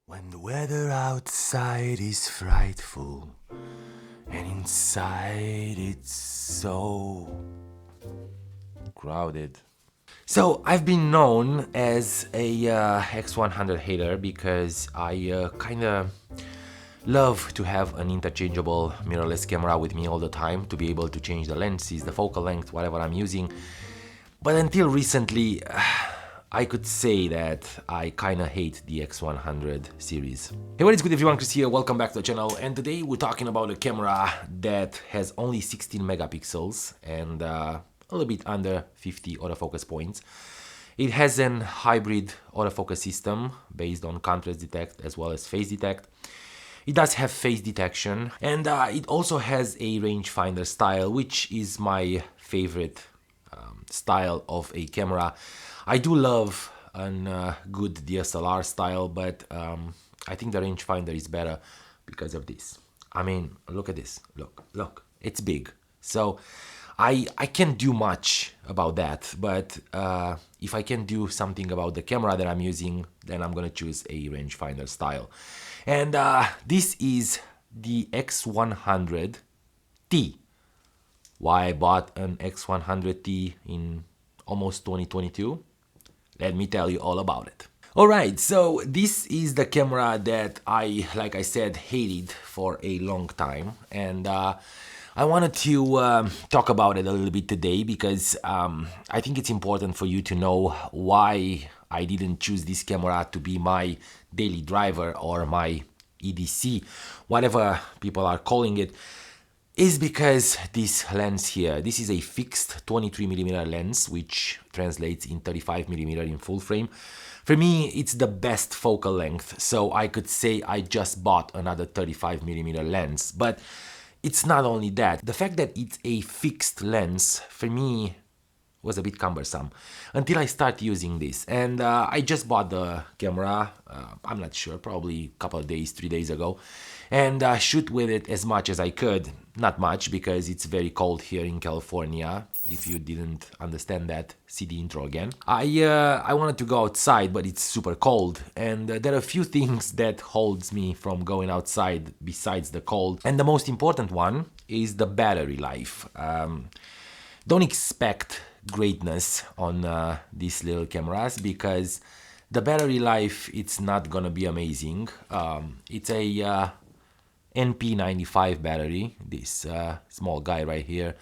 When the weather outside is frightful and inside it's so crowded. So I've been known as a X100 hater because I kinda love to have an interchangeable mirrorless camera with me all the time to be able to change the lenses, the focal length, whatever I'm using. But until recently, I could say that I kinda hate the X100 series. Hey, what is good everyone, Chris here, welcome back to the channel, and today we're talking about a camera that has only 16 megapixels and a little bit under 50 autofocus points. It has an hybrid autofocus system based on contrast detect as well as phase detect. It does have face detection, and it also has a rangefinder style, which is my favorite style of a camera. I do love a good DSLR style, but I think the rangefinder is better because of this. I mean, look at this. Look, it's big. So I can't do much about that, but if I can do something about the camera that I'm using, then I'm gonna choose a rangefinder style. And this is the X100T. Why I bought an X100T in almost 2022? Let me tell you all about it. Alright, so this is the camera that like I said, hated for a long time, and I wanted to talk about it a little bit today because I think it's important for you to know why I didn't choose this camera to be my daily driver or my EDC, whatever people are calling it, is because this lens here, this is a fixed 23mm lens, which translates in 35mm in full frame. For me, it's the best focal length, so I could say I just bought another 35mm lens. But it's not only that. The fact that it's a fixed lens, for me, was a bit cumbersome until I start using this. And I just bought the camera, I'm not sure, probably a couple of days, 3 days ago, and shoot with it as much as I could. Not much, because it's very cold here in California. If you didn't understand that, see the intro again. I wanted to go outside, but it's super cold, and there are a few things that holds me from going outside besides the cold. And the most important one is the battery life. Don't expect greatness on these little cameras, because the battery life, it's not gonna be amazing. It's a NP95 battery, this small guy right here,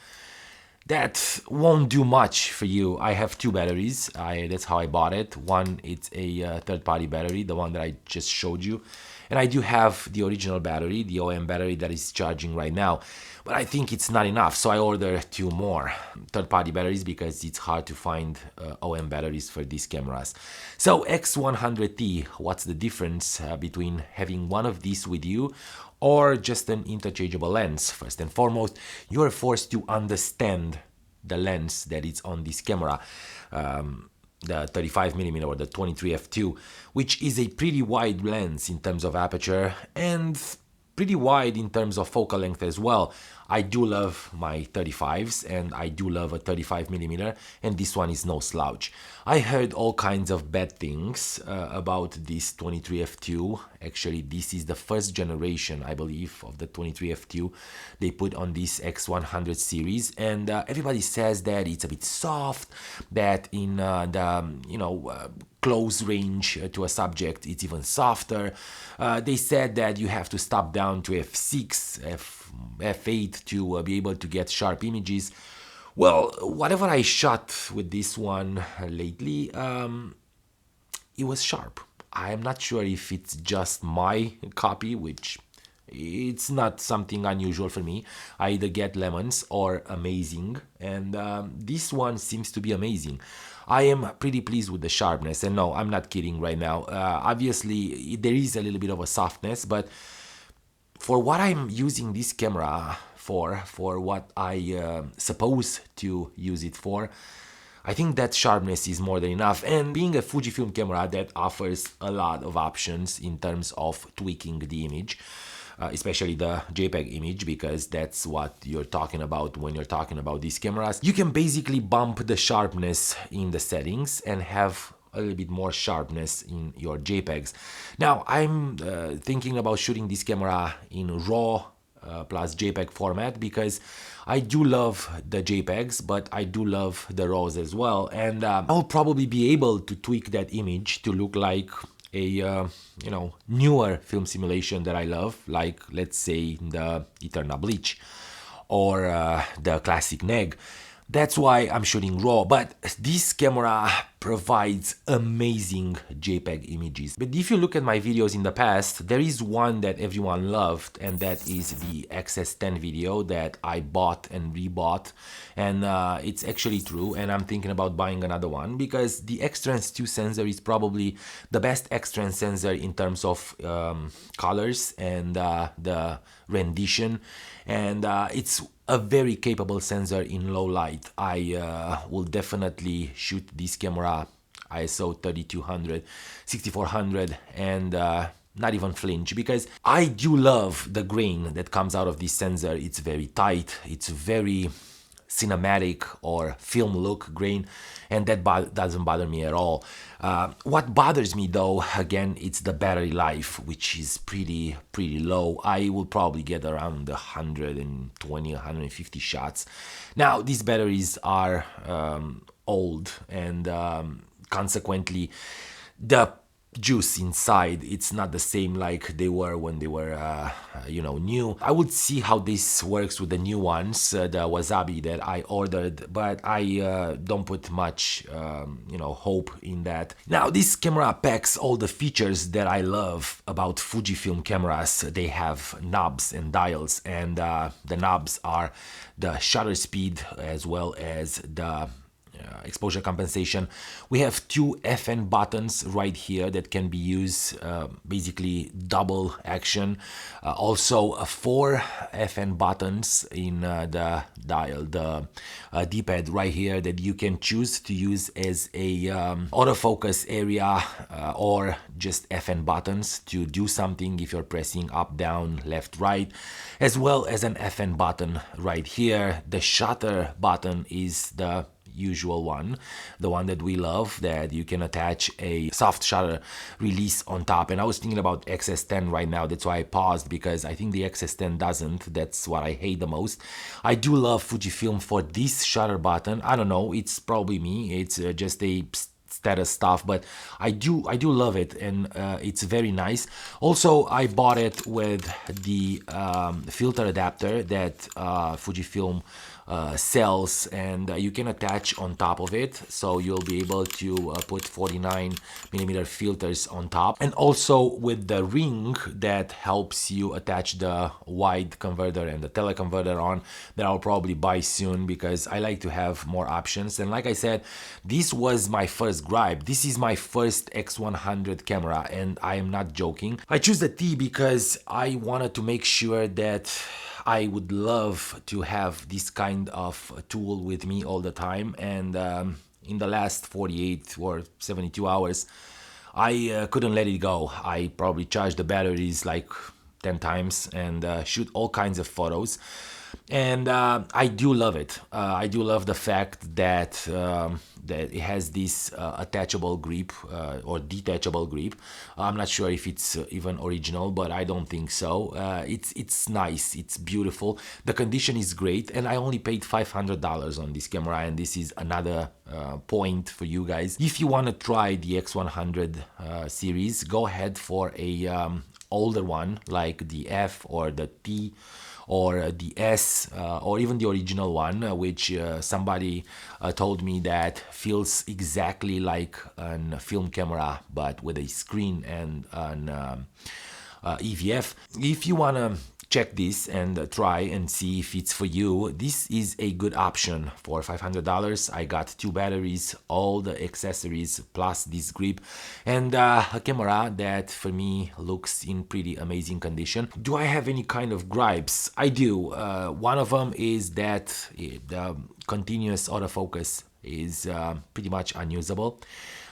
that won't do much for you. I have two batteries, that's how I bought it. One, it's a third-party battery, the one that I just showed you, and I do have the original battery, the OM battery that is charging right now, but I think it's not enough, so I ordered two more third-party batteries because it's hard to find OM batteries for these cameras. So X100T, what's the difference between having one of these with you or just an interchangeable lens? First and foremost, you are forced to understand the lens that is on this camera, the 35mm or the 23 f2, which is a pretty wide lens in terms of aperture and pretty wide in terms of focal length as well. I do love my 35s, and I do love a 35mm, and this one is no slouch. I heard all kinds of bad things about this 23 f2. Actually, this is the first generation, I believe, of the 23 f2 they put on this X100 series, and everybody says that it's a bit soft, that in close range to a subject it's even softer. They said that you have to stop down to f6, f8 to be able to get sharp images. Well, whatever I shot with this one lately, it was sharp. I'm not sure if it's just my copy, which it's not something unusual for me. I either get lemons or amazing, and this one seems to be amazing. I am pretty pleased with the sharpness, and no, I'm not kidding right now. Obviously, there is a little bit of a softness, but for what I'm using this camera for what I supposed to use it for, I think that sharpness is more than enough. And being a Fujifilm camera that offers a lot of options in terms of tweaking the image, especially the JPEG image, because that's what you're talking about when you're talking about these cameras. You can basically bump the sharpness in the settings and have a little bit more sharpness in your JPEGs. Now I'm thinking about shooting this camera in RAW plus JPEG format, because I do love the JPEGs, but I do love the RAWs as well, and I'll probably be able to tweak that image to look like a newer film simulation that I love, like let's say the Eternal Bleach or the classic Neg. That's why I'm shooting RAW, but this camera provides amazing JPEG images. But if you look at my videos in the past, there is one that everyone loved, and that is the XS10 video that I bought and rebought, and it's actually true, and I'm thinking about buying another one, because the Xtrans 2 sensor is probably the best Xtrans sensor in terms of colors and the rendition, and it's a very capable sensor in low light. I will definitely shoot this camera ISO 3200, 6400, and not even flinch, because I do love the grain that comes out of this sensor. It's very tight, it's very cinematic or film look grain, and that doesn't bother me at all. What bothers me though, again, it's the battery life, which is pretty low. I will probably get around 120, 150 shots. Now these batteries are old, and consequently the juice inside, it's not the same like they were when they were new. I would see how this works with the new ones, the Wasabi that I ordered, but I don't put much hope in that. Now this camera packs all the features that I love about Fujifilm cameras. They have knobs and dials, and the knobs are the shutter speed as well as the exposure compensation. We have two FN buttons right here that can be used, basically double action. Also four FN buttons in the dial, the D-pad right here, that you can choose to use as a autofocus area, or just FN buttons to do something if you're pressing up, down, left, right, as well as an FN button right here. The shutter button is the usual one, the one that we love, that you can attach a soft shutter release on top. And I was thinking about XS10 right now, that's why I paused, because I think the XS10 doesn't. That's what I hate the most. I do love Fujifilm for this shutter button. I don't know, it's probably me, it's just a status stuff, but I do love it, and it's very nice. Also, I bought it with the filter adapter that Fujifilm sells, and you can attach on top of it, so you'll be able to put 49mm filters on top, and also with the ring that helps you attach the wide converter and the teleconverter on, that I'll probably buy soon, because I like to have more options. And like I said, this was my first gripe. This is my first X100 camera, and I am not joking. I choose the T because I wanted to make sure that I would love to have this kind of tool with me all the time, and in the last 48 or 72 hours I couldn't let it go. I probably charged the batteries like 10 times and shoot all kinds of photos, and I do love it. I do love the fact that that it has this attachable grip or detachable grip. I'm not sure if it's even original, but I don't think so. It's nice, it's beautiful, the condition is great, and I only paid $500 on this camera. And this is another point for you guys. If you want to try the X100 series, go ahead for a older one like the F or the T or the S, or even the original one, which somebody told me that feels exactly like a film camera, but with a screen and an EVF. If you want to check this and try and see if it's for you, this is a good option for $500. I got two batteries, all the accessories, plus this grip, and a camera that for me looks in pretty amazing condition. Do I have any kind of gripes? I do. One of them is that the continuous autofocus is pretty much unusable.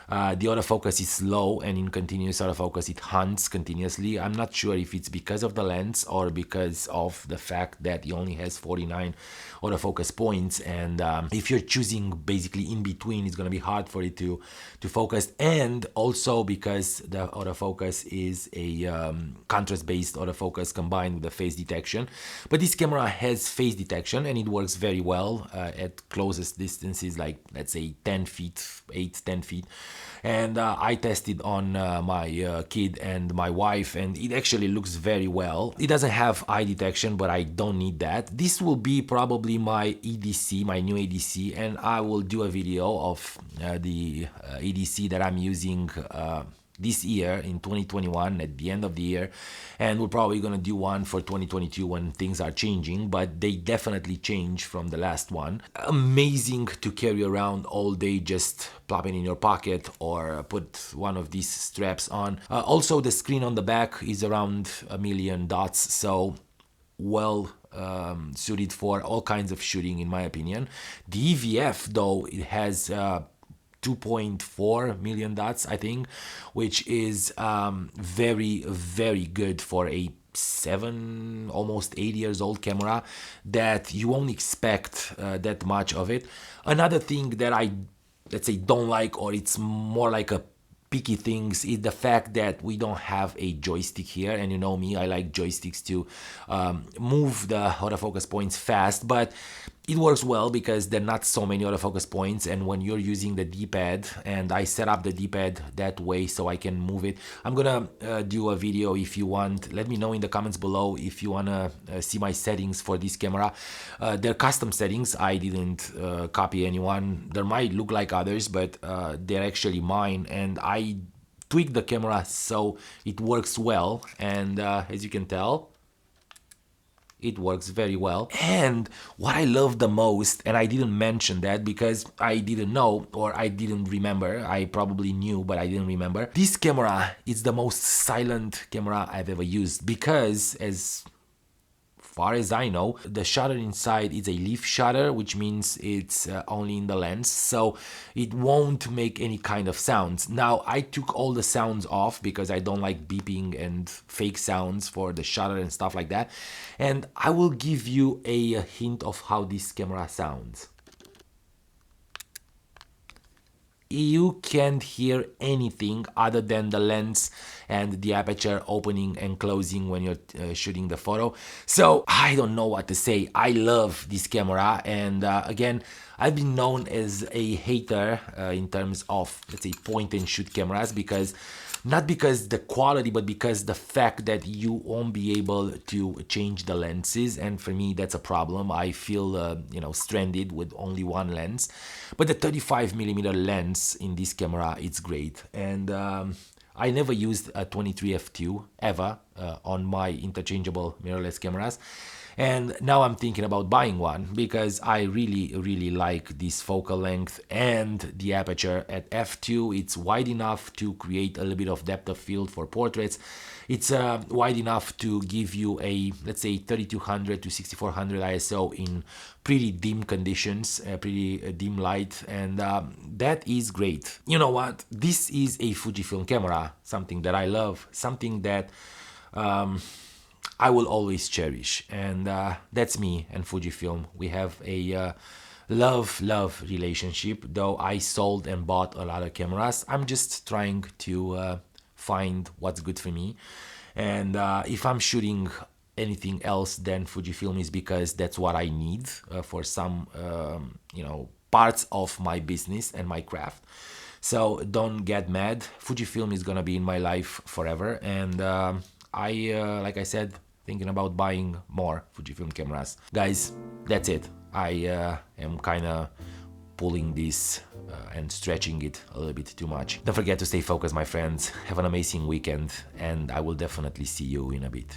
The autofocus is slow, and in continuous autofocus it hunts continuously. I'm not sure if it's because of the lens or because of the fact that it only has 49 autofocus points, and if you're choosing basically in between, it's going to be hard for it to focus, and also because the autofocus is a contrast based autofocus combined with the face detection. But this camera has face detection and it works very well at closest distances, like let's say 10 feet, 8-10 feet. And I tested on my kid and my wife, and it actually looks very well. It doesn't have eye detection, but I don't need that. This will be probably my EDC, my new EDC, and I will do a video of the EDC that I'm using this year in 2021 at the end of the year, and we're probably gonna do one for 2022 when things are changing, but they definitely change from the last one. Amazing to carry around all day, just plop it in your pocket or put one of these straps on. Also, the screen on the back is around 1 million dots, so well suited for all kinds of shooting in my opinion. The EVF though, it has 2.4 million dots, I think, which is very, very good for a 7, almost 8 years old camera that you won't expect that much of it. Another thing that I, let's say, don't like, or it's more like a picky things, is the fact that we don't have a joystick here. And you know me, I like joysticks to move the autofocus points fast, but it works well because there are not so many autofocus points, and when you're using the D-pad, and I set up the D-pad that way so I can move it. I'm gonna do a video if you want. Let me know in the comments below if you wanna see my settings for this camera. They're custom settings, I didn't copy anyone. There might look like others, but they're actually mine, and I tweaked the camera so it works well, and as you can tell, it works very well. And what I love the most, and I didn't mention that because I didn't know, or I didn't remember, I probably knew but I didn't remember, this camera is the most silent camera I've ever used, because as far as I know, the shutter inside is a leaf shutter, which means it's only in the lens, so it won't make any kind of sounds. Now, I took all the sounds off because I don't like beeping and fake sounds for the shutter and stuff like that, and I will give you a hint of how this camera sounds. You can't hear anything other than the lens and the aperture opening and closing when you're shooting the photo. So I don't know what to say. I love this camera, and again, I've been known as a hater in terms of, let's say, point and shoot cameras, because not because the quality, but because the fact that you won't be able to change the lenses, and for me that's a problem. I feel stranded with only one lens, but the 35mm lens in this camera, it's great. And I never used a 23 f2 ever on my interchangeable mirrorless cameras, and now I'm thinking about buying one because I really like this focal length and the aperture at f2. It's wide enough to create a little bit of depth of field for portraits. It's wide enough to give you a, let's say, 3200 to 6400 ISO in pretty dim conditions, pretty dim light, and that is great. You know what? This is a Fujifilm camera, something that I love, something that I will always cherish, and that's me and Fujifilm. We have a love relationship. Though I sold and bought a lot of cameras, I'm just trying to find what's good for me, and if I'm shooting anything else than Fujifilm, is because that's what I need for some parts of my business and my craft. So don't get mad. Fujifilm is gonna be in my life forever, and like I said, thinking about buying more Fujifilm cameras. Guys, that's it. I am kind of pulling this and stretching it a little bit too much. Don't forget to stay focused, my friends. Have an amazing weekend, and I will definitely see you in a bit.